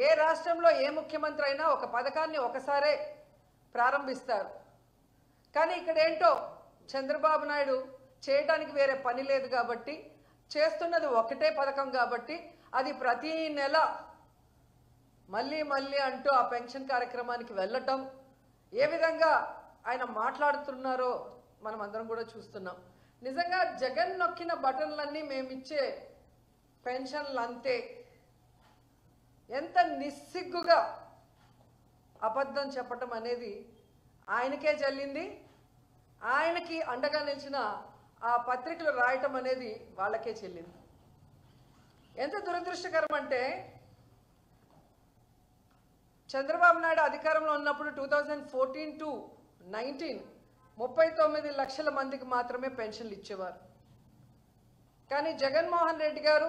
ఏ రాష్ట్రంలో ఏ ముఖ్యమంత్రి అయినా ఒక పథకాన్ని ఒకసారే ప్రారంభిస్తారు. కానీ ఇక్కడ ఏంటో చంద్రబాబు నాయుడు చేయడానికి వేరే పని లేదు కాబట్టి, చేస్తున్నది ఒకటే పథకం కాబట్టి అది ప్రతి నెల మళ్ళీ మళ్ళీ అంటూ ఆ పెన్షన్ కార్యక్రమానికి వెళ్ళటం, ఏ విధంగా ఆయన మాట్లాడుతున్నారో మనం అందరం కూడా చూస్తున్నాం. నిజంగా జగన్ నొక్కిన బటన్లన్నీ మేమిచ్చే పెన్షన్లు అంతే. ఎంత నిస్సిగ్గుగా అబద్ధం చెప్పటం అనేది ఆయనకే చెల్లింది. ఆయనకి అండగా నిలిచిన ఆ పత్రికలు రాయటం అనేది వాళ్ళకే చెల్లింది. ఎంత దురదృష్టకరం అంటే, చంద్రబాబు నాయుడు అధికారంలో ఉన్నప్పుడు 2014 to 19 39 లక్షల మందికి మాత్రమే పెన్షన్లు ఇచ్చేవారు. కానీ జగన్మోహన్ రెడ్డి గారు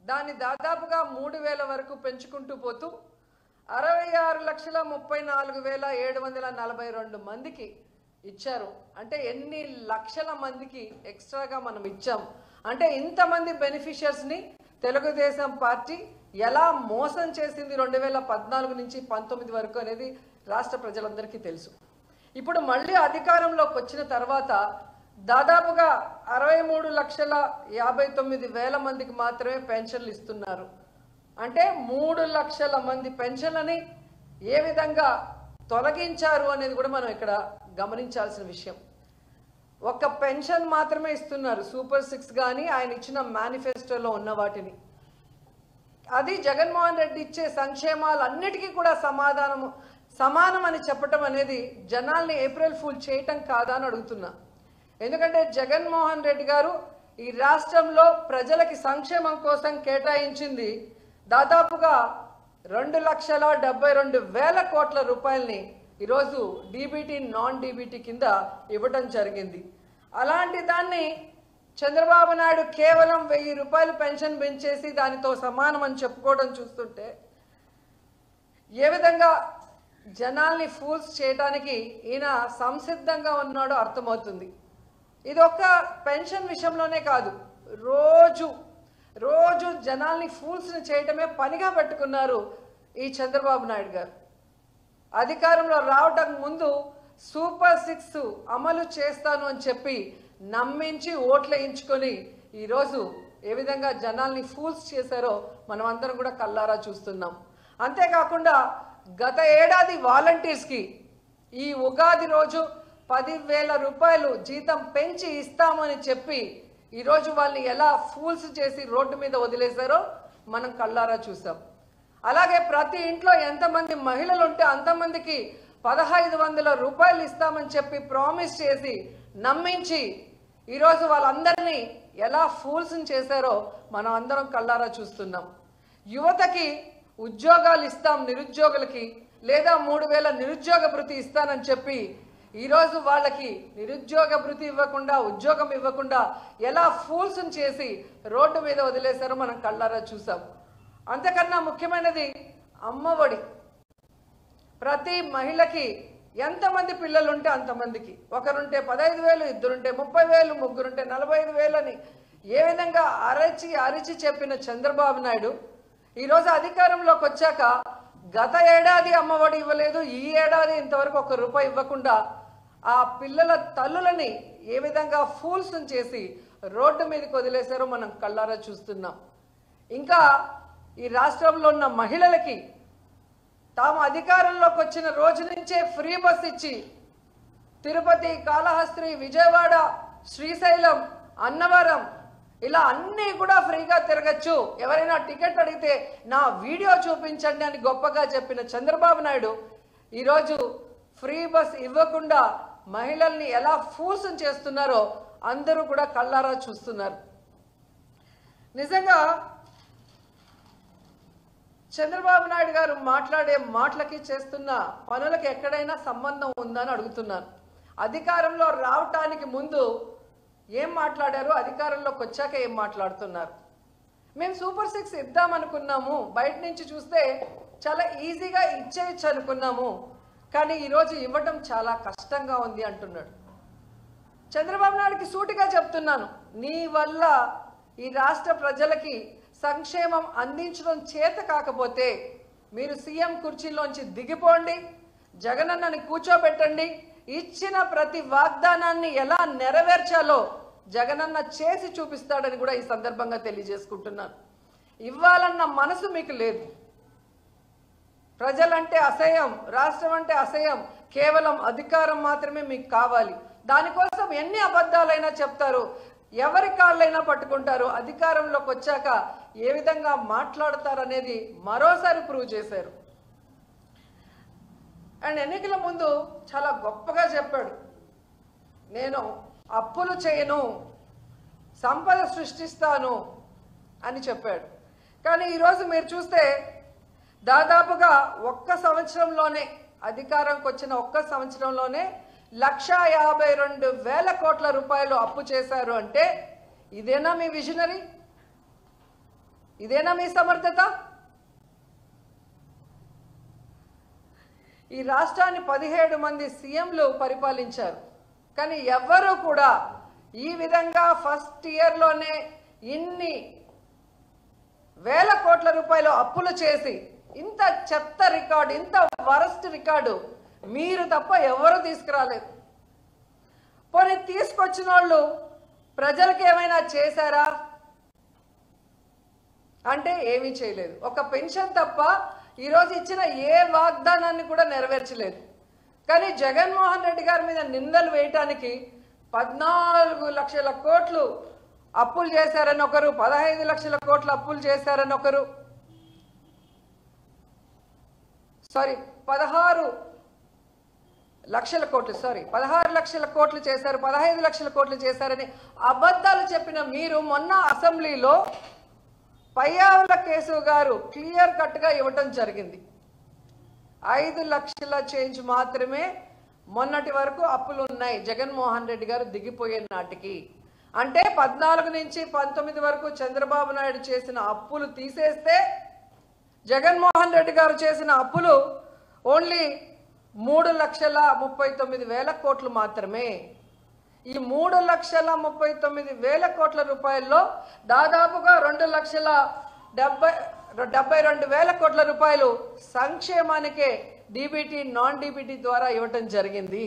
దాన్ని దాదాపుగా 3,000 వరకు పెంచుకుంటూ పోతూ 66,34,742 మందికి ఇచ్చారు. అంటే ఎన్ని లక్షల మందికి ఎక్స్ట్రాగా మనం ఇచ్చాం అంటే, ఇంతమంది బెనిఫిషియర్స్ని తెలుగుదేశం పార్టీ ఎలా మోసం చేసింది 2014 నుంచి 19 వరకు అనేది రాష్ట్ర ప్రజలందరికీ తెలుసు. ఇప్పుడు మళ్ళీ అధికారంలోకి వచ్చిన తర్వాత దాదాపుగా 63,59,000 మందికి మాత్రమే పెన్షన్లు ఇస్తున్నారు. అంటే 3 లక్షల మంది పెన్షన్లని ఏ విధంగా తొలగించారు అనేది కూడా మనం ఇక్కడ గమనించాల్సిన విషయం. ఒక్క పెన్షన్ మాత్రమే ఇస్తున్నారు, సూపర్ 6 కానీ ఆయన ఇచ్చిన మేనిఫెస్టోలో ఉన్న వాటిని. అది జగన్మోహన్ రెడ్డి ఇచ్చే సంక్షేమాలన్నిటికీ కూడా సమానం అని చెప్పటం అనేది జనాల్ని ఏప్రిల్ ఫూల్ చేయటం కాదా అని అడుగుతున్నా. ఎందుకంటే జగన్మోహన్ రెడ్డి గారు ఈ రాష్ట్రంలో ప్రజలకి సంక్షేమం కోసం కేటాయించింది దాదాపుగా 2,72,000 కోట్ల రూపాయలని ఈరోజు డీబీటీ నాన్ డీబీటీ కింద ఇవ్వటం జరిగింది. అలాంటి దాన్ని చంద్రబాబు నాయుడు కేవలం 1,000 రూపాయలు పెన్షన్ పెంచేసి దానితో సమానం అని చెప్పుకోవడం చూస్తుంటే ఏ విధంగా జనాల్ని ఫూల్స్ చేయడానికి ఈయన సంసిద్ధంగా ఉన్నాడో అర్థమవుతుంది. ఇది ఒక్క పెన్షన్ విషయంలోనే కాదు, రోజు జనాల్ని ఫూల్స్ని చేయటమే పనిగా పెట్టుకున్నారు ఈ చంద్రబాబు నాయుడు గారు. అధికారంలో రావడం ముందు సూపర్ 6 అమలు చేస్తాను అని చెప్పి నమ్మించి ఓట్లు వేయించుకొని ఈరోజు ఏ విధంగా జనాల్ని ఫూల్స్ చేశారో మనం అందరం కూడా కల్లారా చూస్తున్నాం. అంతేకాకుండా గత ఏడాది వాలంటీర్స్కి ఈ ఉగాది రోజు 10,000 రూపాయలు జీతం పెంచి ఇస్తామని చెప్పి ఈరోజు వాళ్ళని ఎలా ఫూల్స్ చేసి రోడ్డు మీద వదిలేశారో మనం కల్లారా చూసాం. అలాగే ప్రతి ఇంట్లో ఎంతమంది మహిళలు ఉంటే అంతమందికి 1,500 రూపాయలు ఇస్తామని చెప్పి ప్రామిస్ చేసి నమ్మించి ఈరోజు వాళ్ళందరినీ ఎలా ఫూల్స్ చేశారో మనం అందరం కల్లారా చూస్తున్నాం. యువతకి ఉద్యోగాలు ఇస్తాం నిరుద్యోగులకి, లేదా 3,000 నిరుద్యోగ భృతి ఇస్తానని చెప్పి ఈరోజు వాళ్ళకి నిరుద్యోగ భృతి ఇవ్వకుండా, ఉద్యోగం ఇవ్వకుండా ఎలా ఫూల్స్ చేసి రోడ్డు మీద వదిలేశారో మనం కళ్ళారా చూసాం. అంతకన్నా ముఖ్యమైనది అమ్మఒడి. ప్రతి మహిళకి ఎంతమంది పిల్లలు ఉంటే అంతమందికి, ఒకరుంటే 15,000, ఇద్దరుంటే 30,000, ముగ్గురుంటే 45,000 అని ఏ విధంగా అరిచి చెప్పిన చంద్రబాబు నాయుడు ఈరోజు అధికారంలోకి వచ్చాక గత ఏడాది అమ్మఒడి ఇవ్వలేదు, ఈ ఏడాది ఇంతవరకు 1 రూపాయి ఇవ్వకుండా ఆ పిల్లల తల్లులని ఏ విధంగా ఫూల్స్ చేసి రోడ్డు మీదకి వదిలేశారో మనం కళ్ళారా చూస్తున్నాం. ఇంకా ఈ రాష్ట్రంలో ఉన్న మహిళలకి తాము అధికారంలోకి వచ్చిన రోజు నుంచే ఫ్రీ బస్ ఇచ్చి తిరుపతి, కాళహస్తి, విజయవాడ, శ్రీశైలం, అన్నవరం ఇలా అన్నీ కూడా ఫ్రీగా తిరగచ్చు, ఎవరైనా టికెట్ అడిగితే నా వీడియో చూపించండి అని గొప్పగా చెప్పిన చంద్రబాబు నాయుడు ఈరోజు ఫ్రీ బస్ ఇవ్వకుండా మహిళల్ని ఎలా ఫూల్స్ చేస్తున్నారో అందరూ కూడా కళ్ళారా చూస్తున్నారు. నిజంగా చంద్రబాబు నాయుడు గారు మాట్లాడే మాటలకి చేస్తున్న పనులకి ఎక్కడైనా సంబంధం ఉందని అడుగుతున్నాను. అధికారంలో రావటానికి ముందు ఏం మాట్లాడారు, అధికారంలోకి వచ్చాక ఏం మాట్లాడుతున్నారు? మేము సూపర్ 6 ఇద్దామనుకున్నాము, బయట నుంచి చూస్తే చాలా ఈజీగా ఇచ్చేయచ్చు అనుకున్నాము, కానీ ఈరోజు ఇవ్వటం చాలా కష్టంగా ఉంది అంటున్నాడు. చంద్రబాబు నాయుడుకి సూటిగా చెప్తున్నాను, నీ వల్ల ఈ రాష్ట్ర ప్రజలకి సంక్షేమం అందించడం చేత కాకపోతే మీరు సీఎం కుర్చీలోంచి దిగిపోండి, జగనన్నని కూర్చోబెట్టండి, ఇచ్చిన ప్రతి వాగ్దానాన్ని ఎలా నెరవేర్చాలో జగనన్న చేసి చూపిస్తాడని కూడా ఈ సందర్భంగా తెలియజేసుకుంటున్నాను. ఇవ్వాలన్న మనసు మీకు లేదు. ప్రజలంటే అసహ్యం, రాష్ట్రం అంటే అసహ్యం, కేవలం అధికారం మాత్రమే మీకు కావాలి. దానికోసం ఎన్ని అబద్ధాలైనా చెప్తారు, ఎవరి కాళ్ళైనా పట్టుకుంటారు. అధికారంలోకి వచ్చాక ఏ విధంగా మాట్లాడతారనేది మరోసారి ప్రూవ్ చేశారు. అండ్ ఎన్నికల ముందు చాలా గొప్పగా చెప్పాడు, నేను అప్పులు చేయను, సంపద సృష్టిస్తాను అని చెప్పాడు. కానీ ఈరోజు మీరు చూస్తే దాదాపుగా ఒక్క సంవత్సరంలోనే, అధికారంకి వచ్చిన ఒక్క సంవత్సరంలోనే 1,52,000 కోట్ల రూపాయలు అప్పు చేశారు. అంటే ఇదేనా మీ విజనరీ? ఇదేనా మీ సమర్థత? ఈ రాష్ట్రాన్ని 17 మంది సీఎంలు పరిపాలించారు. కానీ ఎవ్వరూ కూడా ఈ విధంగా ఫస్ట్ ఇయర్లోనే ఇన్ని వేల కోట్ల రూపాయలు అప్పులు చేసి ఇంత చెత్త రికార్డు, ఇంత వరస్ట్ రికార్డు మీరు తప్ప ఎవరు తీసుకురాలేదు. పోనీ తీసుకొచ్చిన వాళ్ళు ప్రజలకు ఏమైనా చేశారా అంటే ఏమీ చేయలేదు. ఒక పెన్షన్ తప్ప ఈరోజు ఇచ్చిన ఏ వాగ్దానాన్ని కూడా నెరవేర్చలేదు. కానీ జగన్మోహన్ రెడ్డి గారి మీద నిందలు వేయటానికి 14 లక్షల కోట్లు అప్పులు చేశారని ఒకరు, 15 లక్షల కోట్ల అప్పులు చేశారని ఒకరు, 16 లక్షల కోట్లు చేశారు, 15 లక్షల కోట్లు చేశారని అబద్ధాలు చెప్పిన మీరు మొన్న అసెంబ్లీలో పయ్యావుల కేశవ్ గారు క్లియర్ కట్గా ఇవ్వటం జరిగింది. 5 లక్షల చేంజ్ మాత్రమే మొన్నటి వరకు అప్పులు ఉన్నాయి జగన్మోహన్ రెడ్డి గారు దిగిపోయే నాటికి. అంటే 14 నుంచి 19 వరకు చంద్రబాబు నాయుడు చేసిన అప్పులు తీసేస్తే జగన్మోహన్ రెడ్డి గారు చేసిన అప్పులు ఓన్లీ 3,39,000 కోట్లు మాత్రమే. ఈ 3,39,000 కోట్ల రూపాయల్లో దాదాపుగా 2,72,000 కోట్ల రూపాయలు సంక్షేమానికే డీబీటీ, నాన్ డీబీటీ ద్వారా ఇవ్వటం జరిగింది.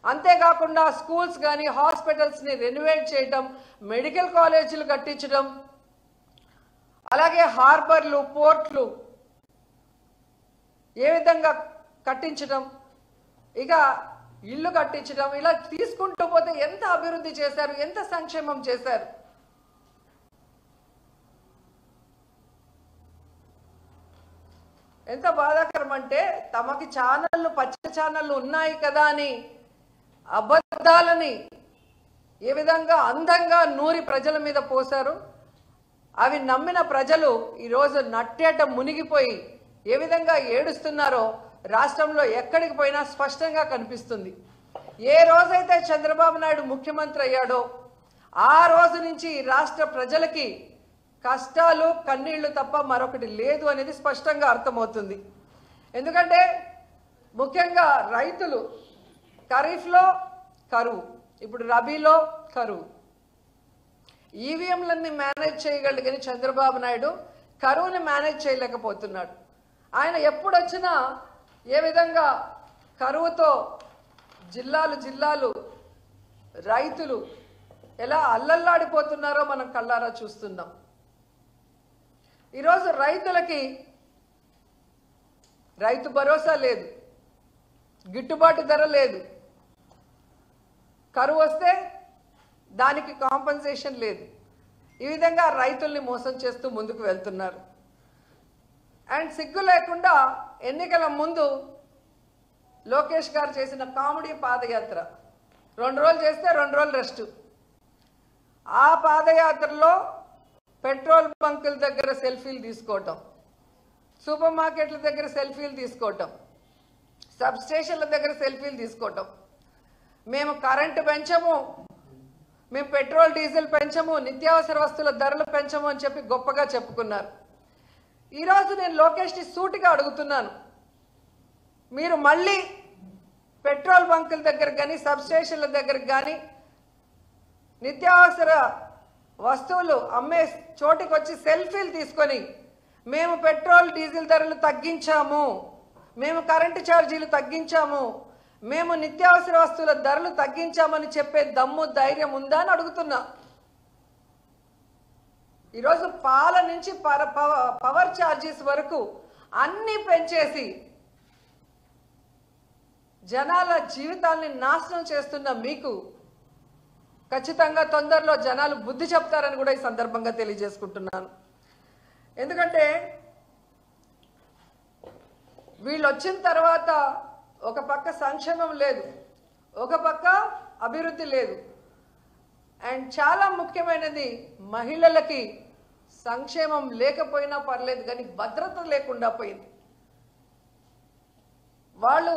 అంతేకాకుండా స్కూల్స్ కానీ హాస్పిటల్స్ని రెనోవేట్ చేయటం, మెడికల్ కాలేజీలు కట్టించడం, అలాగే హార్బర్లు, పోర్ట్లు ఏ విధంగా కట్టించడం, ఇక ఇల్లు కట్టించడం, ఇలా తీసుకుంటూ పోతే ఎంత అభివృద్ధి చేశారు, ఎంత సంక్షేమం చేశారు. ఎంత బాధాకరం అంటే తమకి ఛానళ్ళు, పచ్చ ఛానళ్ళు ఉన్నాయి కదా అని అబద్ధాలని ఏ విధంగా అందంగా నూరి ప్రజల మీద పోశారు. అవి నమ్మిన ప్రజలు ఈరోజు నట్టేట మునిగిపోయి ఏ విధంగా ఏడుస్తున్నారో రాష్ట్రంలో ఎక్కడికి పోయినా స్పష్టంగా కనిపిస్తుంది. ఏ రోజైతే చంద్రబాబు నాయుడు ముఖ్యమంత్రి అయ్యాడో ఆ రోజు నుంచి రాష్ట్ర ప్రజలకి కష్టాలు, కన్నీళ్లు తప్ప మరొకటి లేదు అనేది స్పష్టంగా అర్థమవుతుంది. ఎందుకంటే ముఖ్యంగా రైతులు ఖరీఫ్లో కరువు, ఇప్పుడు రబీలో కరువు. ఈవీఎంలన్నీ మేనేజ్ చేయగలిగిన చంద్రబాబు నాయుడు కరువుని మేనేజ్ చేయలేకపోతున్నాడు. ఆయన ఎప్పుడు వచ్చినా ఏ విధంగా కరువుతో జిల్లాలు రైతులు ఎలా అల్లల్లాడిపోతున్నారో మనం కళ్ళారా చూస్తున్నాం. ఈరోజు రైతులకి రైతు భరోసా లేదు, గిట్టుబాటు ధర లేదు, కరువు వస్తే దానికి కాంపెన్సేషన్ లేదు. ఈ విధంగా రైతుల్ని మోసం చేస్తూ ముందుకు వెళ్తున్నారు. అండ్ సిగ్గు లేకుండా ఎన్నికల ముందు లోకేష్ గారు చేసిన కామెడీ పాదయాత్ర 2 రోజులు చేస్తే 2 రోజులు రెస్ట్. ఆ పాదయాత్రలో పెట్రోల్ బంకుల దగ్గర సెల్ఫీలు తీసుకోవటం, సూపర్ మార్కెట్ల దగ్గర సెల్ఫీలు తీసుకోవటం, సబ్ స్టేషన్ల దగ్గర సెల్ఫీలు తీసుకోవటం, మేము కరెంటు పెంచము, మేము పెట్రోల్ డీజిల్ పెంచము, నిత్యావసర వస్తువుల ధరలు పెంచము అని చెప్పి గొప్పగా చెప్పుకున్నారు. ఈరోజు నేను లోకేష్ని సూటిగా అడుగుతున్నాను, మీరు మళ్ళీ పెట్రోల్ బంకుల దగ్గర కానీ సబ్ స్టేషన్ల దగ్గర కానీ నిత్యావసర వస్తువులు అమ్మే చోటికి వచ్చి సెల్ఫీలు తీసుకొని మేము పెట్రోల్ డీజిల్ ధరలు తగ్గించాము, మేము కరెంటు ఛార్జీలు తగ్గించాము, మేము నిత్యావసర వస్తువుల ధరలు తగ్గించామని చెప్పే దమ్ము ధైర్యం ఉందా అని అడుగుతున్నా. ఈరోజు పాల నుంచి పవర్ ఛార్జెస్ వరకు అన్నీ పెంచేసి జనాల జీవితాల్ని నాశనం చేస్తున్న మీకు ఖచ్చితంగా తొందరలో జనాలు బుద్ధి చెప్తారని కూడా ఈ సందర్భంగా తెలియజేసుకుంటున్నాను. ఎందుకంటే వీళ్ళు వచ్చిన తర్వాత ఒక పక్క సంక్షేమం లేదు, ఒక పక్క అభివృద్ధి లేదు, అండ్ చాలా ముఖ్యమైనది మహిళలకి సంక్షేమం లేకపోయినా పర్లేదు కానీ భద్రత లేకుండా పోయింది. వాళ్ళు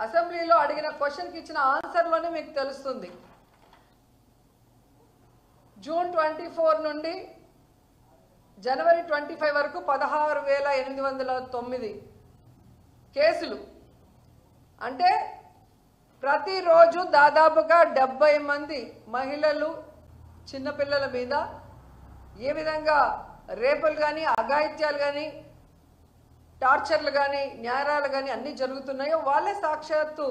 అసెంబ్లీలో అడిగిన క్వశ్చన్కి ఇచ్చిన ఆన్సర్లోనే మీకు తెలుస్తుంది. జూన్ 24 నుండి జనవరి 25 వరకు 16,809 కేసులు. అంటే ప్రతిరోజు దాదాపుగా 70 మంది మహిళలు చిన్నపిల్లల మీద ఏ విధంగా రేపులు కానీ అఘాయిత్యాలు కానీ టార్చర్లు కానీ న్యాయాలు కానీ అన్నీ జరుగుతున్నాయో వాళ్ళే సాక్షాత్తు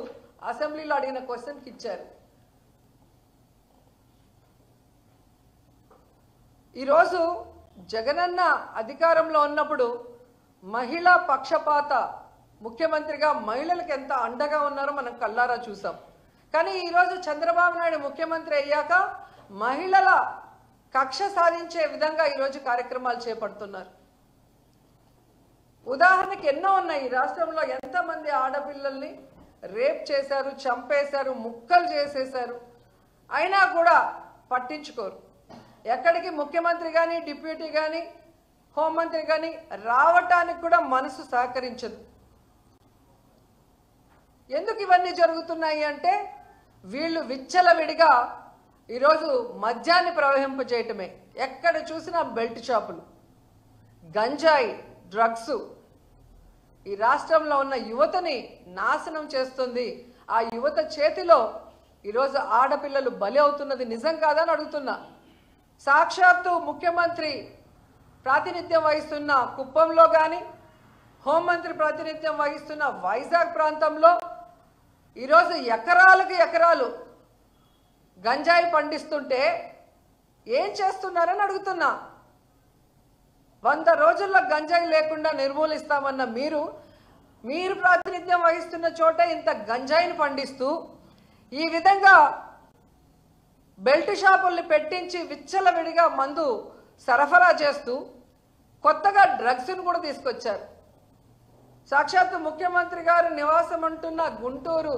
అసెంబ్లీలో అడిగిన క్వశ్చన్కి ఇచ్చారు. ఈరోజు జగనన్న అధికారంలో ఉన్నప్పుడు మహిళా పక్షపాత ముఖ్యమంత్రిగా మహిళలకు ఎంత అండగా ఉన్నారో మనం కళ్ళారా చూసాం. కానీ ఈరోజు చంద్రబాబు నాయుడు ముఖ్యమంత్రి అయ్యాక మహిళల కక్ష సాధించే విధంగా ఈరోజు కార్యక్రమాలు చేపడుతున్నారు. ఉదాహరణకి ఎన్నో ఉన్నాయి. ఈ రాష్ట్రంలో ఎంతమంది ఆడపిల్లల్ని రేప్ చేశారు, చంపేశారు, ముక్కలు చేసేశారు, అయినా కూడా పట్టించుకోరు. ఎక్కడికి ముఖ్యమంత్రి కానీ డిప్యూటీ కానీ హోంమంత్రి కానీ రావటానికి కూడా మనసు సహకరించదు. ఎందుకు ఇవన్నీ జరుగుతున్నాయి అంటే వీళ్ళు విచ్చలవిడిగా ఈరోజు మద్యాన్ని ప్రవహింపజేయటమే. ఎక్కడ చూసినా బెల్ట్ షాపులు, గంజాయి, డ్రగ్స్ ఈ రాష్ట్రంలో ఉన్న యువతని నాశనం చేస్తుంది. ఆ యువత చేతిలో ఈరోజు ఆడపిల్లలు బలి అవుతున్నది నిజం కాదని అడుగుతున్నా. సాక్షాత్తు ముఖ్యమంత్రి ప్రాతినిధ్యం వహిస్తున్న కుప్పంలో కానీ హోంమంత్రి ప్రాతినిధ్యం వహిస్తున్న వైజాగ్ ప్రాంతంలో ఈరోజు ఎకరాలకు ఎకరాలు గంజాయి పండిస్తుంటే ఏం చేస్తున్నారని అడుగుతున్నా. 100 రోజుల్లో గంజాయి లేకుండా నిర్మూలిస్తామన్న మీరు ప్రాతినిధ్యం వహిస్తున్న చోట ఇంత గంజాయిని పండిస్తూ ఈ విధంగా బెల్ట్ షాపుల్ని పెట్టించి విచ్చలవిడిగా మందు సరఫరా చేస్తూ కొత్తగా డ్రగ్స్ను కూడా తీసుకొచ్చారు. సాక్షాత్తు ముఖ్యమంత్రి గారు నివాసం అంటున్న గుంటూరు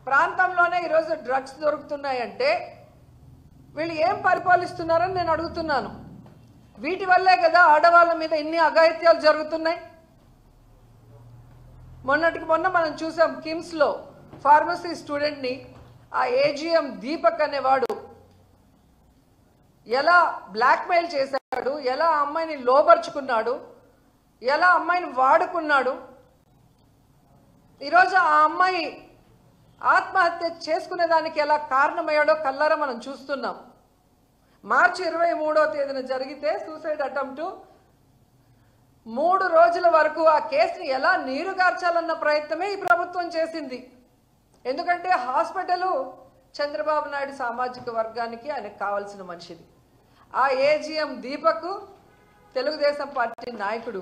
ప్రాంతంలోనే ఈరోజు డ్రగ్స్ దొరుకుతున్నాయంటే వీళ్ళు ఏం పరిపాలిస్తున్నారని నేను అడుగుతున్నాను. వీటి వల్లే కదా ఆడవాళ్ళ మీద ఇన్ని అఘాయిత్యాలు జరుగుతున్నాయి. మొన్నటికి మొన్న మనం చూసాం కిమ్స్లో ఫార్మసీ స్టూడెంట్ని ఆ ఏజీఎం దీపక్ అనేవాడు ఎలా బ్లాక్మెయిల్ చేశాడు, ఎలా అమ్మాయిని లోబర్చుకున్నాడు, ఎలా అమ్మాయిని వాడుకున్నాడు. ఈరోజు ఆ అమ్మాయి ఆత్మహత్య చేసుకునేదానికి ఎలా కారణమయ్యాడో కల్లారా మనం చూస్తున్నాం. మార్చి 23వ తేదీన జరిగితే సూసైడ్ అటెంప్ట్ 3 రోజుల వరకు ఆ కేసుని ఎలా నీరుగార్చాలన్న ప్రయత్నమే ఈ ప్రభుత్వం చేసింది. ఎందుకంటే హాస్పిటల్ చంద్రబాబు నాయుడు సామాజిక వర్గానికి ఆయనకు కావాల్సిన మనిషిది. ఆ ఏజీఎం దీపక్ తెలుగుదేశం పార్టీ నాయకుడు.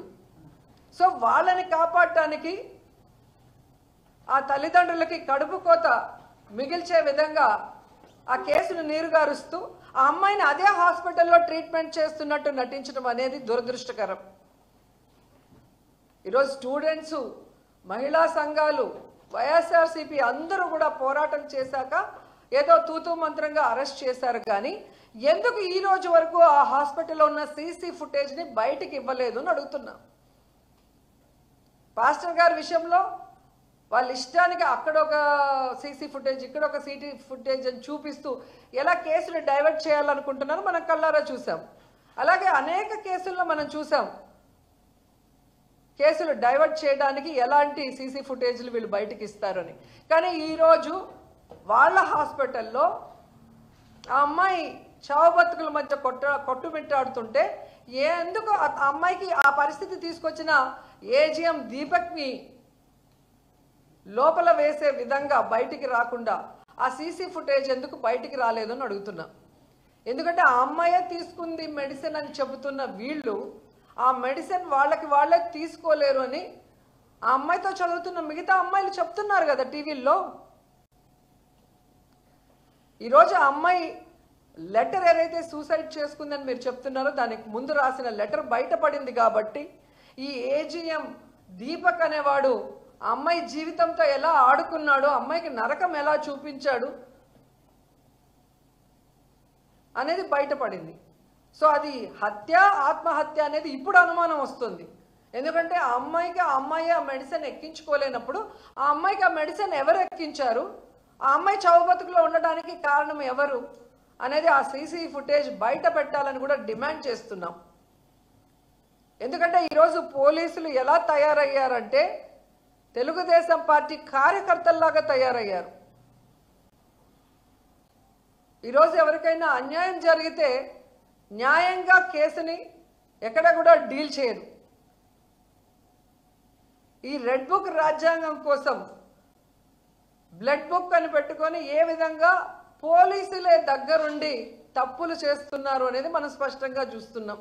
సో వాళ్ళని కాపాడటానికి ఆ తల్లిదండ్రులకి కడుపు కోత మిగిల్చే విధంగా ఆ కేసును నీరుగారుస్తూ ఆ అమ్మాయిని అదే హాస్పిటల్లో ట్రీట్మెంట్ చేస్తున్నట్టు నటించడం అనేది దురదృష్టకరం. ఈరోజు స్టూడెంట్స్, మహిళా సంఘాలు, వైఎస్ఆర్సీపీ అందరూ కూడా పోరాటం చేశాక ఏదో తూతూ మంత్రంగా అరెస్ట్ చేశారు. కానీ ఎందుకు ఈ రోజు వరకు ఆ హాస్పిటల్లో ఉన్న సీసీ ఫుటేజ్ని బయటికి ఇవ్వలేదు అని అడుగుతున్నా. పాస్టర్ గారి విషయంలో వాళ్ళ ఇష్టానికి అక్కడ ఒక సీసీ ఫుటేజ్, ఇక్కడ ఒక సీసీ ఫుటేజ్ అని చూపిస్తూ ఎలా కేసులు డైవర్ట్ చేయాలనుకుంటున్నారో మనం కళ్ళారా చూసాం. అలాగే అనేక కేసుల్లో మనం చూసాం కేసులు డైవర్ట్ చేయడానికి ఎలాంటి సీసీ ఫుటేజ్లు వీళ్ళు బయటకు ఇస్తారని. కానీ ఈరోజు వాళ్ళ హాస్పిటల్లో ఆ అమ్మాయి చావు బతుకుల మధ్య కొట్టుమిట్టాడుతుంటే ఎందుకు ఆ అమ్మాయికి ఆ పరిస్థితి తీసుకొచ్చిన ఏజీఎం దీపక్ని లోపల వేసే విధంగా బయటికి రాకుండా ఆ సీసీ ఫుటేజ్ ఎందుకు బయటికి రాలేదు అని అడుగుతున్నా. ఎందుకంటే ఆ అమ్మాయే తీసుకుంది మెడిసిన్ అని చెబుతున్న వీళ్ళు ఆ మెడిసిన్ వాళ్ళే తీసుకోలేరు అని ఆ అమ్మాయితో చదువుతున్న మిగతా అమ్మాయిలు చెప్తున్నారు కదా టీవీల్లో. ఈరోజు ఆ అమ్మాయి లెటర్ ఏదైతే సూసైడ్ చేసుకుందని మీరు చెప్తున్నారో దానికి ముందు రాసిన లెటర్ బయటపడింది కాబట్టి ఈ ఏజీఎం దీపక్ అనేవాడు ఆ అమ్మాయి జీవితంతో ఎలా ఆడుకున్నాడో, అమ్మాయికి నరకం ఎలా చూపించాడు అనేది బయటపడింది. సో అది హత్య ఆత్మహత్య అనేది ఇప్పుడు అనుమానం వస్తుంది. ఎందుకంటే ఆ అమ్మాయి ఆ మెడిసిన్ ఎక్కించుకోలేనప్పుడు ఆ అమ్మాయికి ఆ మెడిసిన్ ఎవరు ఎక్కించారు, ఆ అమ్మాయి చావు బతుకులో ఉండడానికి కారణం ఎవరు అనేది ఆ సీసీ ఫుటేజ్ బయట పెట్టాలని కూడా డిమాండ్ చేస్తున్నాం. ఎందుకంటే ఈరోజు పోలీసులు ఎలా తయారయ్యారంటే తెలుగుదేశం పార్టీ కార్యకర్తల్లాగా తయారయ్యారు. ఈరోజు ఎవరికైనా అన్యాయం జరిగితే న్యాయంగా కేసుని ఎక్కడ కూడా డీల్ చేయరు. ఈ రెడ్ బుక్ రాజ్యాంగం కోసం బ్లడ్ బుక్ అని పెట్టుకొని ఏ విధంగా పోలీసులే దగ్గరుండి తప్పులు చేస్తున్నారు అనేది మనం స్పష్టంగా చూస్తున్నాం.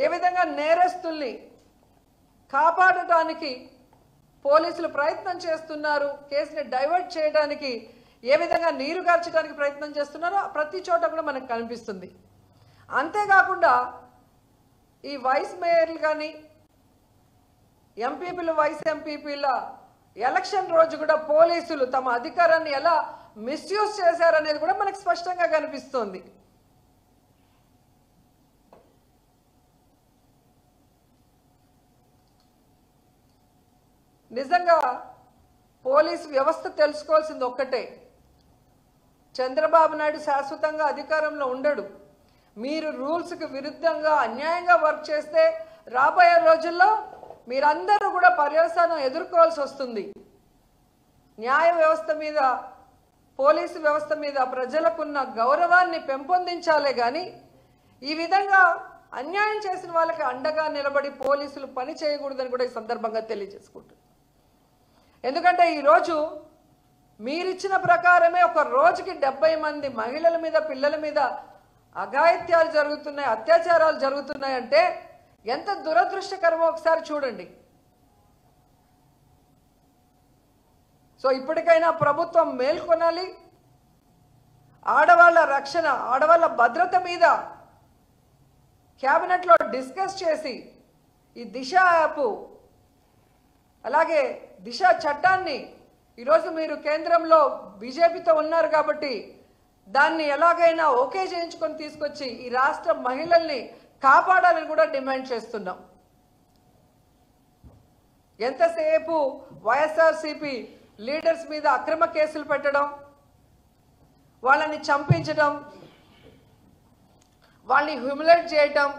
ఏ విధంగా నేరస్తుల్ని కాపాడటానికి పోలీసులు ప్రయత్నం చేస్తున్నారు, కేసుని డైవర్ట్ చేయడానికి ఏ విధంగా నీరు గార్చడానికి ప్రయత్నం చేస్తున్నారో ప్రతి చోట కూడా మనకు కనిపిస్తుంది. అంతేకాకుండా ఈ వైస్ మేయర్లు కానీ ఎంపీపీలు వైస్ ఎంపీపీల ఎలక్షన్ రోజు కూడా పోలీసులు తమ అధికారాన్ని ఎలా మిస్యూజ్ చేశారనేది కూడా మనకు స్పష్టంగా కనిపిస్తోంది. నిజంగా పోలీసు వ్యవస్థ తెలుసుకోవాల్సింది ఒక్కటే, చంద్రబాబు నాయుడు శాశ్వతంగా అధికారంలో ఉండడు. మీరు రూల్స్కి విరుద్ధంగా అన్యాయంగా వర్క్ చేస్తే రాబోయే రోజుల్లో మీరందరూ కూడా పర్యవసానం ఎదుర్కోవాల్సి వస్తుంది. న్యాయ వ్యవస్థ మీద, పోలీసు వ్యవస్థ మీద ప్రజలకున్న గౌరవాన్ని పెంపొందించాలే కానీ ఈ విధంగా అన్యాయం చేసిన వాళ్ళకి అండగా నిలబడి పోలీసులు పని చేయకూడదని కూడా ఈ సందర్భంగా తెలియజేసుకుంటున్నాను. ఎందుకంటే ఈరోజు మీరిచ్చిన ప్రకారమే ఒక రోజుకి 70 మంది మహిళల మీద, పిల్లల మీద అఘాయిత్యాలు జరుగుతున్నాయి, అత్యాచారాలు జరుగుతున్నాయంటే ఎంత దురదృష్టకరమో ఒకసారి చూడండి. సో ఇప్పటికైనా ప్రభుత్వం మేల్కొనాలి. ఆడవాళ్ళ రక్షణ, ఆడవాళ్ళ భద్రత మీద క్యాబినెట్లో డిస్కస్ చేసి ఈ దిశ యాప్ అలాగే దిశ చట్టాన్ని ఈరోజు మీరు కేంద్రంలో బీజేపీతో ఉన్నారు కాబట్టి దాన్ని ఎలాగైనా ఓకే చేయించుకొని తీసుకొచ్చి ఈ రాష్ట్ర మహిళల్ని కాపాడాలని కూడా డిమాండ్ చేస్తున్నాం. ఎంతసేపు వైఎస్ఆర్సీపీ లీడర్స్ మీద అక్రమ కేసులు పెట్టడం, వాళ్ళని చంపించడం, వాళ్ళని హ్యూమిలేట్ చేయటం,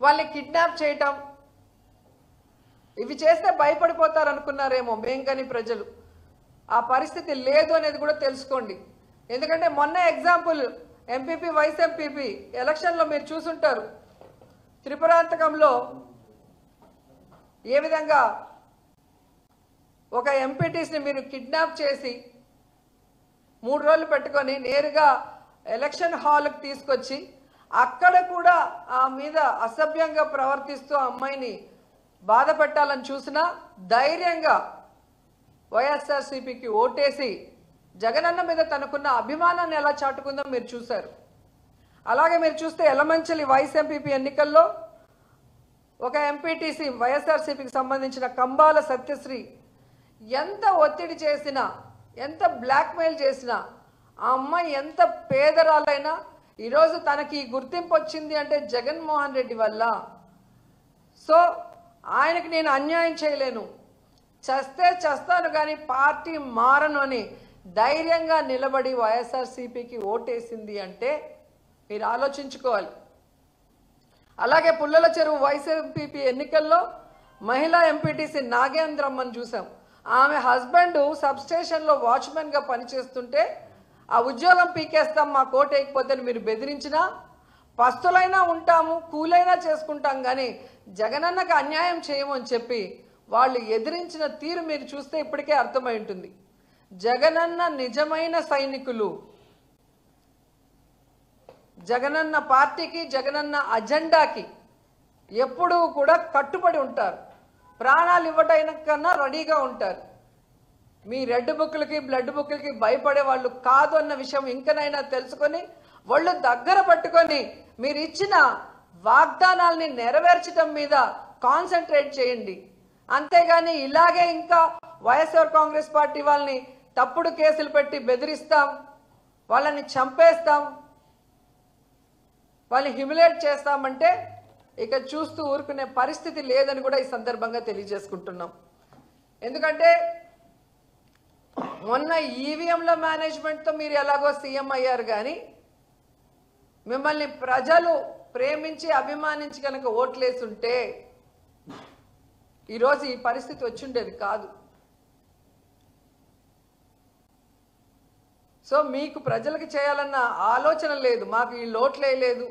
వాళ్ళని కిడ్నాప్ చేయటం, ఇవి చేస్తే భయపడిపోతారు అనుకున్నారేమో మేము కానీ ప్రజలు. ఆ పరిస్థితి లేదు అనేది కూడా తెలుసుకోండి. ఎందుకంటే మొన్న ఎగ్జాంపుల్ ఎంపీపీ వైస్ ఎంపీపీ ఎలక్షన్లో మీరు చూసుంటారు. త్రిపురాంతకంలో ఏ విధంగా ఒక ఎంపీటీస్ని మీరు కిడ్నాప్ చేసి 3 రోజులు పెట్టుకొని నేరుగా ఎలక్షన్ హాల్కి తీసుకొచ్చి అక్కడ కూడా ఆ మీద అసభ్యంగా ప్రవర్తిస్తూ ఆ అమ్మాయిని బాధ పెట్టాలని చూసినా ధైర్యంగా వైఎస్ఆర్సీపీకి ఓటేసి జగనన్న మీద తనకున్న అభిమానాన్ని ఎలా చాటుకుందో మీరు చూశారు. అలాగే మీరు చూస్తే ఎలమంచిలి వైస్ ఎంపీపీ ఎన్నికల్లో ఒక ఎంపీటీసీ వైఎస్ఆర్సీపీకి సంబంధించిన కంబాల సత్యశ్రీ ఎంత ఒత్తిడి చేసినా, ఎంత బ్లాక్మెయిల్ చేసినా, ఆ అమ్మాయి ఎంత పేదరాలైనా ఈరోజు తనకి గుర్తింపు వచ్చింది అంటే జగన్మోహన్ రెడ్డి వల్ల. సో ఆయనకి నేను అన్యాయం చేయలేను, చస్తే చస్తాను కానీ పార్టీ మారను అని ధైర్యంగా నిలబడి వైఎస్ఆర్సీపీకి ఓటేసింది అంటే మీరు ఆలోచించుకోవాలి. అలాగే పుల్లల చెరువు వైస్ ఎంపీపీ ఎన్నికల్లో మహిళా ఎంపీటీసీ నాగేంద్రమ్మని చూసాం. ఆమె హస్బెండ్ సబ్స్టేషన్లో వాచ్మెన్గా పనిచేస్తుంటే ఆ ఉద్యోగం పీకేస్తాం మా కోట వేయకపోతే మీరు బెదిరించినా పస్తులైనా ఉంటాము, కూలైనా చేసుకుంటాం, కానీ జగనన్నకు అన్యాయం చేయము అని చెప్పి వాళ్ళు ఎదిరించిన తీరు మీరు చూస్తే ఇప్పటికే అర్థమై ఉంటుంది. జగనన్న నిజమైన సైనికులు, జగనన్న పార్టీకి, జగనన్న అజెండాకి ఎప్పుడూ కూడా కట్టుబడి ఉంటారు. ప్రాణాలు ఇవ్వడానికన్నా రెడీగా ఉంటారు. మీ రెడ్ బుక్లకి, బ్లడ్ బుక్లకి భయపడే వాళ్ళు కాదు అన్న విషయం ఇంకనైనా తెలుసుకొని వాళ్ళు దగ్గర పట్టుకొని మీరు ఇచ్చిన వాగ్దానాల్ని నెరవేర్చడం మీద కాన్సన్ట్రేట్ చేయండి. అంతేగాని ఇలాగే ఇంకా వైఎస్ఆర్ కాంగ్రెస్ పార్టీ వాళ్ళని తప్పుడు కేసులు పెట్టి బెదిరిస్తాం, వాళ్ళని చంపేస్తాం, వాళ్ళని హ్యూమిలేట్ చేస్తామంటే ఇక చూస్తూ ఊరుకునే పరిస్థితి లేదని కూడా ఈ సందర్భంగా తెలియజేసుకుంటున్నాం. ఎందుకంటే మొన్న ఈవీఎంల మేనేజ్మెంట్తో మీరు ఎలాగో సీఎం అయ్యారు, కానీ మిమ్మల్ని ప్రజలు ప్రేమించి అభిమానించి కనుక ఓట్లేసుంటే ఈరోజు ఈ పరిస్థితి వచ్చిండేది కాదు. సో మీకు ప్రజలకు చేయాలన్న ఆలోచన లేదు, మాకు ఈ లోట్లే లేదు,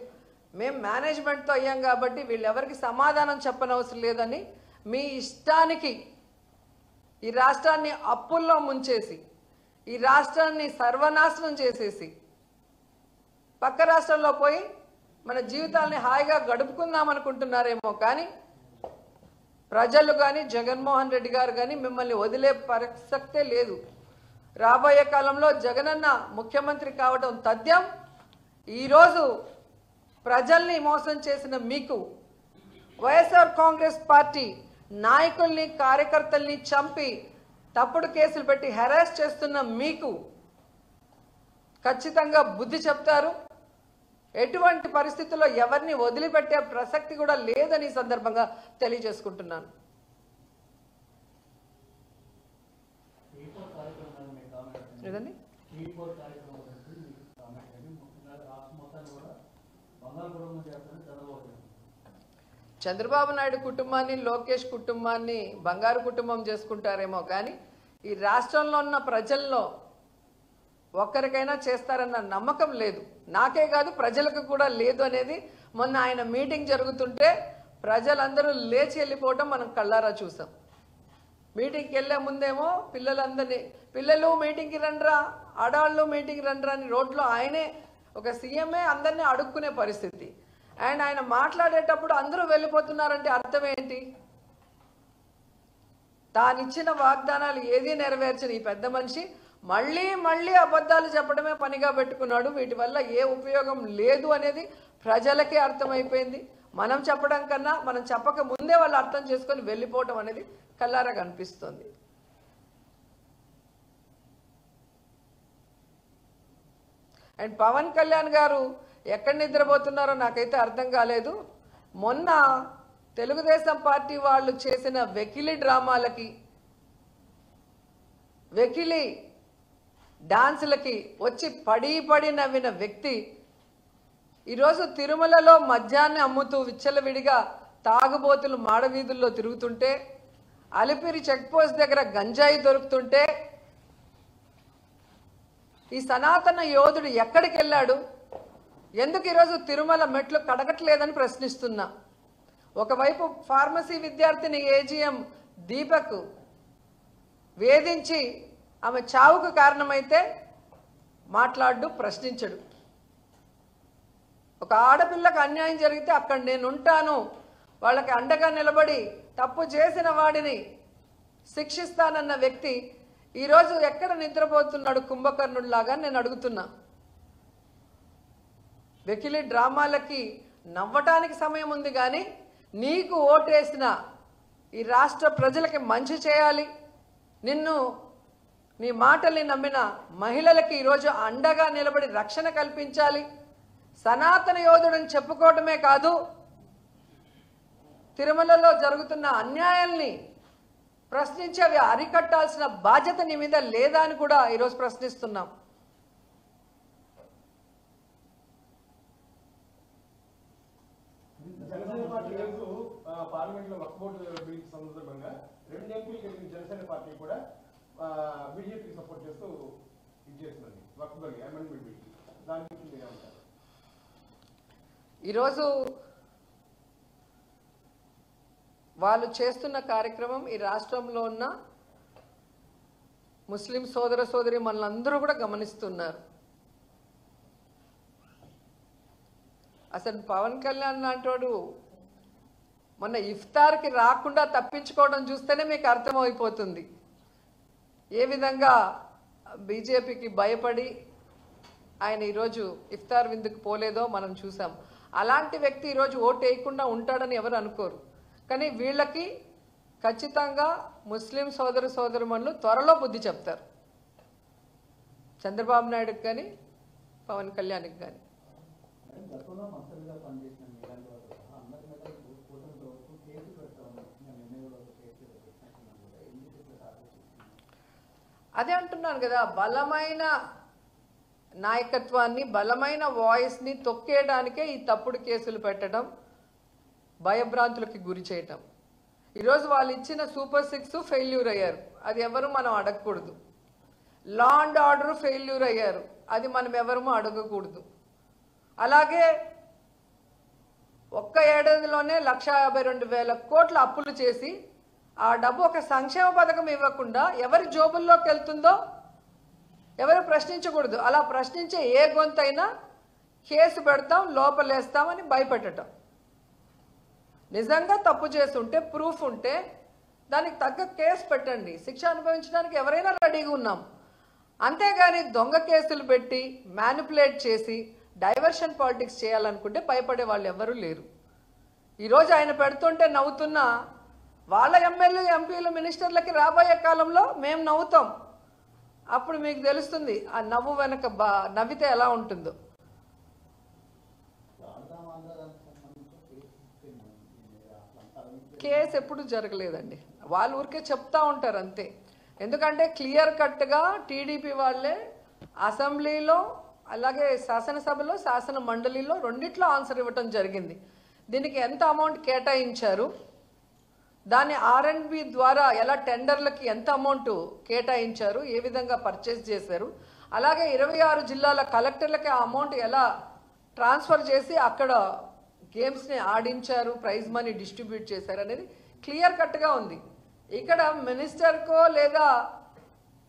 మేము మేనేజ్మెంట్తో అయ్యాం కాబట్టి వీళ్ళెవరికి సమాధానం చెప్పనవసరం లేదని మీ ఇష్టానికి ఈ రాష్ట్రాన్ని అప్పుల్లో ముంచేసి, ఈ రాష్ట్రాన్ని సర్వనాశనం చేసేసి పక్క రాష్ట్రంలో పోయి మన జీవితాల్ని హాయిగా గడుపుకుందాం అనుకుంటున్నారేమో, కానీ ప్రజలు కానీ జగన్మోహన్ రెడ్డి గారు కానీ మిమ్మల్ని వదిలే ప్రసక్తే లేదు. రాబోయే కాలంలో జగనన్న ముఖ్యమంత్రి కావడం తథ్యం. ఈరోజు ప్రజల్ని మోసం చేసిన మీకు, వైఎస్ఆర్ కాంగ్రెస్ పార్టీ నాయకుల్ని, కార్యకర్తల్ని చంపి తప్పుడు కేసులు పెట్టి హెరాస్ చేస్తున్న మీకు ఖచ్చితంగా బుద్ధి చెప్తారు. ఎటువంటి పరిస్థితుల్లో ఎవరిని వదిలిపెట్టే ప్రసక్తి కూడా లేదని సందర్భంగా తెలియజేసుకుంటున్నాను. లేదండి, చంద్రబాబు నాయుడు కుటుంబాన్ని, లోకేష్ కుటుంబాన్ని బంగారు కుటుంబం చేసుకుంటారేమో, కానీ ఈ రాష్ట్రంలో ఉన్న ప్రజల్లో ఒక్కరికైనా చేస్తారన్న నమ్మకం లేదు. నాకే కాదు, ప్రజలకు కూడా లేదు అనేది మొన్న ఆయన మీటింగ్ జరుగుతుంటే ప్రజలందరూ లేచి వెళ్ళిపోవడం మనం కళ్ళారా చూసాం. మీటింగ్కి వెళ్ళే ముందేమో పిల్లలు మీటింగ్కి రండ్రా, ఆడవాళ్ళు మీటింగ్కి రండ్రా అని రోడ్లో ఆయనే ఒక సీఎంఏ అందరినీ అడుక్కునే పరిస్థితి. అండ్ ఆయన మాట్లాడేటప్పుడు అందరూ వెళ్ళిపోతున్నారంటే అర్థం ఏంటి? తానిచ్చిన వాగ్దానాలు ఏదీ నెరవేర్చని ఈ పెద్ద మనిషి మళ్ళీ మళ్ళీ అబద్ధాలు చెప్పడమే పనిగా పెట్టుకున్నాడు. వీటి వల్ల ఏ ఉపయోగం లేదు అనేది ప్రజలకే అర్థమైపోయింది. మనం చెప్పడం కన్నా మనం చెప్పక ముందే వాళ్ళు అర్థం చేసుకొని వెళ్ళిపోవడం అనేది కళ్ళారా కనిపిస్తుంది. అండ్ పవన్ కళ్యాణ్ గారు ఎక్కడ నిద్రపోతున్నారో నాకైతే అర్థం కాలేదు. మొన్న తెలుగుదేశం పార్టీ వాళ్ళు చేసిన వెకిలి డ్రామాలకి, వెకిలి డాన్సులకి వచ్చి పడి నవ్విన వ్యక్తి ఈరోజు తిరుమలలో మద్యాన్ని అమ్ముతూ విచ్చలవిడిగా తాగుబోతులు మాడవీధుల్లో తిరుగుతుంటే, అలిపిరి చెక్ పోస్ట్ దగ్గర గంజాయి దొరుకుతుంటే ఈ సనాతన యోధుడు ఎక్కడికి వెళ్ళాడు? ఎందుకు ఈరోజు తిరుమల మెట్లు కడగట్లేదని ప్రశ్నిస్తున్నా. ఒకవైపు ఫార్మసీ విద్యార్థిని ఏజీఎం దీపక్ వేధించి ఆమె చావుకు కారణమైతే మాట్లాడు, ప్రశ్నించడు. ఒక ఆడపిల్లకు అన్యాయం జరిగితే అక్కడ నేను ఉంటాను, వాళ్ళకి అండగా నిలబడి తప్పు చేసిన వాడిని శిక్షిస్తానన్న వ్యక్తి ఈరోజు ఎక్కడ నిద్రపోతున్నాడు కుంభకర్ణుడిలాగా నేను అడుగుతున్నా. వెకిలి డ్రామాలకి నవ్వటానికి సమయం ఉంది, కానీ నీకు ఓటేసిన ఈ రాష్ట్ర ప్రజలకి మంచి చేయాలి, నిన్ను నీ మాటల్ని నమ్మిన మహిళలకి ఈరోజు అండగా నిలబడి రక్షణ కల్పించాలి, సనాతన యోధుడని చెప్పుకోవటమే కాదు, తిరుమలలో జరుగుతున్న అన్యాయాల్ని ప్రశ్నించి అవి అరికట్టాల్సిన బాధ్యత నీ మీద లేదా అని కూడా ఈరోజు ప్రశ్నిస్తున్నాం. పార్లమెంట్ లో వక్ఫ్ బోర్డు బిల్ సందర్భంగా 2 ఎంపీలు కలిగిన జనసేన పార్టీ కూడా బీజేపీకి సపోర్ట్ చేస్తూ ఇది చేస్తున్నది వక్ఫ్ బిల్ అమెండ్మెంట్ బిల్. దాని గురించి మీరేమంటారు? ఈరోజు వాళ్ళు చేస్తున్న కార్యక్రమం ఈ రాష్ట్రంలో ఉన్న ముస్లిం సోదర సోదరి మనలందరూ కూడా గమనిస్తున్నారు. అసలు పవన్ కళ్యాణ్ లాంటోడు మొన్న ఇఫ్తార్కి రాకుండా తప్పించుకోవడం చూస్తేనే మీకు అర్థమైపోతుంది ఏ విధంగా బీజేపీకి భయపడి ఆయన ఈరోజు ఇఫ్తార్ విందుకు పోలేదో మనం చూసాం. అలాంటి వ్యక్తి ఈరోజు ఓటు వేయకుండా ఉంటాడని ఎవరు అనుకోరు. కానీ వీళ్ళకి ఖచ్చితంగా ముస్లిం సోదర సోదరుమణులు త్వరలో బుద్ధి చెప్తారు, చంద్రబాబు నాయుడుకి కానీ పవన్ కళ్యాణ్కి కానీ. అదే అంటున్నాను కదా, బలమైన నాయకత్వాన్ని బలమైన వాయిస్ని తొక్కేయడానికే ఈ తప్పుడు కేసులు పెట్టడం, భయభ్రాంతులకి గురి చేయటం. ఈరోజు వాళ్ళు ఇచ్చిన సూపర్ 6 ఫెయిల్యూర్ అయ్యారు, అది ఎవరు మనం అడగకూడదు. లా అండ్ ఆర్డర్ ఫెయిల్యూర్ అయ్యారు, అది మనం ఎవరము అడగకూడదు. అలాగే ఒక్క ఏడాదిలోనే 1,52,000 కోట్ల అప్పులు చేసి ఆ డబ్బు ఒక సంక్షేమ పథకం ఇవ్వకుండా ఎవరి జోబుల్లోకి వెళ్తుందో ఎవరు ప్రశ్నించకూడదు. అలా ప్రశ్నించే ఏ గొంతైనా కేసు పెడతాం, లోపలేస్తామని భయపెట్టడం. నిజంగా తప్పు చేస్తుంటే ప్రూఫ్ ఉంటే దానికి తగ్గ కేసు పెట్టండి, శిక్ష అనుభవించడానికి ఎవరైనా రెడీగా ఉన్నాం. అంతేగాని దొంగ కేసులు పెట్టి మ్యానిపులేట్ చేసి డైవర్షన్ పాలిటిక్స్ చేయాలనుకుంటే భయపడే వాళ్ళు ఎవరూ లేరు. ఈరోజు ఆయన పెడుతుంటే నవ్వుతున్న వాళ్ళ ఎమ్మెల్యే ఎంపీలు మినిస్టర్లకి రాబోయే కాలంలో మేము నవ్వుతాం. అప్పుడు మీకు తెలుస్తుంది ఆ నవ్వు వెనక నవ్వితే ఎలా ఉంటుందో. కేసు ఎప్పుడు జరగలేదండి, వాళ్ళు ఊరికే చెప్తా ఉంటారు అంతే. ఎందుకంటే క్లియర్ కట్గా టీడీపీ వాళ్ళే అసెంబ్లీలో అలాగే శాసనసభలో శాసన మండలిలో రెండిట్లో ఆన్సర్ ఇవ్వటం జరిగింది. దీనికి ఎంత అమౌంట్ కేటాయించారు, దాన్ని R&B ద్వారా ఎలా టెండర్లకి ఎంత అమౌంట్ కేటాయించారు, ఏ విధంగా పర్చేస్ చేశారు, అలాగే 26 జిల్లాల కలెక్టర్లకి ఆ అమౌంట్ ఎలా ట్రాన్స్ఫర్ చేసి అక్కడ గేమ్స్ని ఆడించారు, ప్రైజ్ మనీ డిస్ట్రిబ్యూట్ చేశారు అనేది క్లియర్ కట్గా ఉంది. ఇక్కడ మినిస్టర్కో లేదా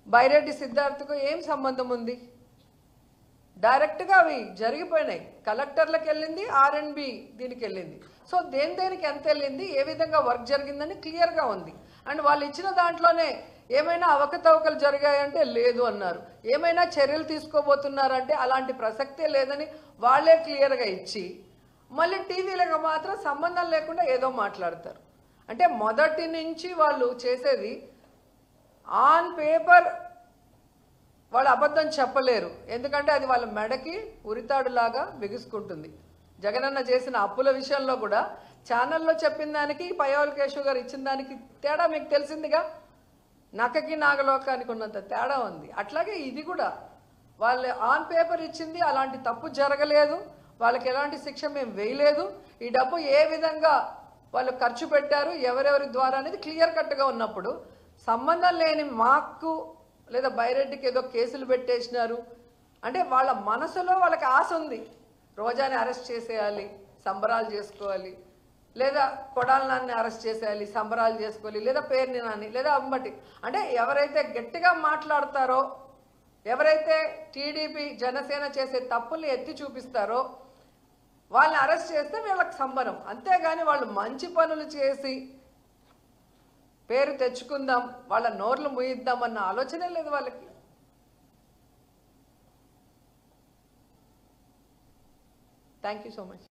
బైరెడ్డి సిద్ధార్థకో ఏం సంబంధం ఉంది? డైరెక్ట్గా అవి జరిగిపోయినాయి. కలెక్టర్లకు వెళ్ళింది, R&B దీనికి వెళ్ళింది. సో దేనికి ఎంత వెళ్ళింది, ఏ విధంగా వర్క్ జరిగిందని క్లియర్గా ఉంది. అండ్ వాళ్ళు ఇచ్చిన దాంట్లోనే ఏమైనా అవకతవకలు జరిగాయంటే లేదు అన్నారు, ఏమైనా చర్యలు తీసుకోబోతున్నారంటే అలాంటి ప్రసక్తే లేదని వాళ్ళే క్లియర్గా ఇచ్చి మళ్ళీ టీవీలకు మాత్రం సంబంధం లేకుండా ఏదో మాట్లాడతారు. అంటే మొదటి నుంచి వాళ్ళు చేసేది ఆన్ పేపర్ వాళ్ళు అబద్ధం చెప్పలేరు, ఎందుకంటే అది వాళ్ళ మెడకి ఉరితాడులాగా బిగుసుకుంటుంది. జగనన్న చేసిన అప్పుల విషయంలో కూడా ఛానల్లో చెప్పిన దానికి పయ్యావుల కేశవ్ గారు ఇచ్చిన దానికి తేడా మీకు తెలిసిందిగా. నక్కకి నాగలోకానికి ఉన్నంత తేడా ఉంది. అట్లాగే ఇది కూడా వాళ్ళు ఆన్ పేపర్ ఇచ్చింది, అలాంటి తప్పు జరగలేదు, వాళ్ళకి ఎలాంటి శిక్ష మేము వేయలేదు, ఈ డబ్బు ఏ విధంగా వాళ్ళు ఖర్చు పెట్టారు, ఎవరెవరి ద్వారా అనేది క్లియర్ కట్గా ఉన్నప్పుడు సంబంధం లేని మాకు లేదా బైరెడ్డికి ఏదో కేసులు పెట్టేసినారు అంటే వాళ్ళ మనసులో వాళ్ళకి ఆశ ఉంది, రోజాని అరెస్ట్ చేసేయాలి, సంబరాలు చేసుకోవాలి, లేదా కొడాల నాన్ని అరెస్ట్ చేసేయాలి, సంబరాలు చేసుకోవాలి, లేదా పేరుని నాని లేదా అంబటి. అంటే ఎవరైతే గట్టిగా మాట్లాడతారో, ఎవరైతే టీడీపీ జనసేన చేసే తప్పుల్ని ఎత్తి చూపిస్తారో వాళ్ళని అరెస్ట్ చేస్తే వీళ్ళకి సంబరం. అంతేగాని వాళ్ళు మంచి పనులు చేసి పేరు తెచ్చుకుందాం, వాళ్ళ నోర్లు ముయిద్దాం అన్న ఆలోచనే లేదు వాళ్ళకి. Thank you so much.